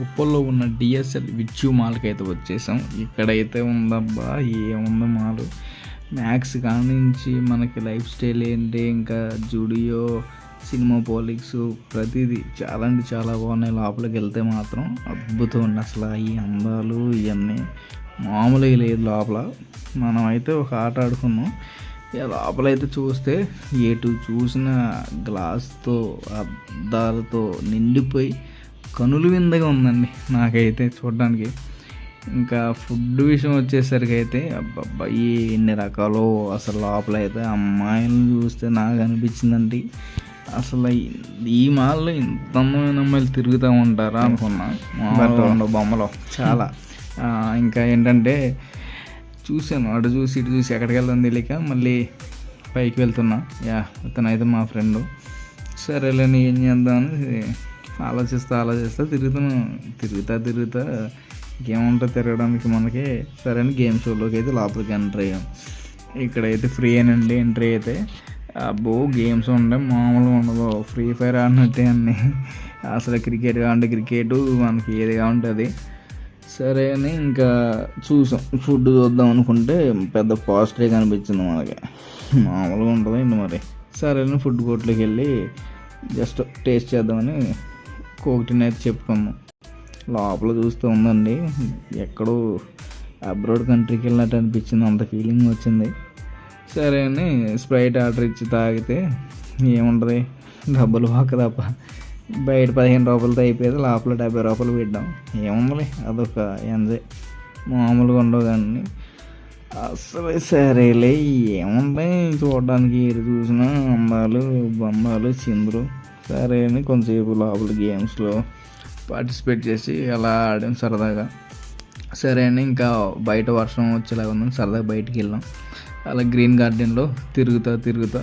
ఉప్పల్లో ఉన్న డిఎస్ఎల్ విచ్యూ మాల్కి అయితే వచ్చేసాం. ఇక్కడైతే ఉందబ్బా ఏముంది మాల్, మ్యాక్స్ కానించి మనకి లైఫ్ స్టైల్ ఏంటి, ఇంకా జూడియో, సినిమా పాలిక్స్, ప్రతిదీ చాలా అంటే చాలా బాగున్నాయి. లోపలికి వెళ్తే మాత్రం అద్భుతం ఉంది అసలు. ఈ అందాలు ఇవన్నీ మామూలుగా లేదు లోపల. మనం అయితే ఒక ఆట ఆడుకున్నాం. ఇక లోపలైతే చూస్తే ఎటు చూసిన గ్లాస్తో అద్దాలతో నిండిపోయి కనులు విందగా ఉందండి నాకైతే చూడడానికి. ఇంకా ఫుడ్ విషయం వచ్చేసరికి అయితే అబ్బబ్బా ఎన్ని రకాలు అసలు. లోపల అయితే అమ్మాయిలను చూస్తే నాకు అనిపించిందండి అసలు ఈ మాల్లో ఇంత అందమైన అమ్మాయిలు తిరుగుతూ ఉంటారా అనుకున్నా. ఉండవు బొమ్మలో చాలా. ఇంకా ఏంటంటే చూశాను, అటు చూసి ఇటు చూసి ఎక్కడికి వెళ్దాం తెలియక మళ్ళీ పైకి వెళ్తున్నా. ఇతనైతే మా ఫ్రెండు. సరేలేని ఏం చేద్దామని ఆలోచిస్తా తిరుగుతా ఇంకేముంటుంది తిరగడానికి మనకి. సరే అని గేమ్ షోలోకి అయితే లోపలికి ఎంటర్ అయ్యాం. ఇక్కడైతే ఫ్రీ అనండి ఎంట్రీ అయితే. అబ్బో గేమ్స్ ఉండే మామూలుగా ఉండదు, ఫ్రీ ఫైర్ ఆడినట్టే అన్నీ. అసలు క్రికెట్ కావాలంటే క్రికెట్, మనకి ఏది కావాలంటే అది. సరే అని ఇంకా చూసాం. ఫుడ్ చూద్దాం అనుకుంటే పెద్ద కాస్ట్లీ కనిపించింది మనకి, మామూలుగా ఉంటుంది ఇంక మరి. సరే అని ఫుడ్ కోర్ట్లోకి వెళ్ళి జస్ట్ టేస్ట్ చేద్దామని కోక్టిని అయితే చెప్పుకున్నాం. లోపల చూస్తూ ఉందండి ఎక్కడో అబ్రాడ్ కంట్రీకి వెళ్ళినట్టు అనిపించింది, అంత ఫీలింగ్ వచ్చింది. సరే అని స్ప్రైట్ ఆర్డర్ ఇచ్చి తాగితే ఏముంటుంది డబ్బులు పాక తప్ప. బయట 15 రూపాయలతో అయిపోయేది, లోపల 70 రూపాయలు పెట్టాం. ఏముంది అదొక ఎంజాయ్, మామూలుగా ఉండవు కానీ అసలు. సరేలే ఏముంటాయి చూడడానికి, ఏది చూసినా అందాలు బొమ్మాలు చిందులు. సరే అని కొంతసేపు లోపల గేమ్స్లో పార్టిసిపేట్ చేసి అలా ఆడాం సరదాగా. సరే అని ఇంకా బయట వర్షం వచ్చేలాగా ఉందని సరదాగా బయటికి వెళ్ళాం. అలా గ్రీన్ గార్డెన్లో తిరుగుతా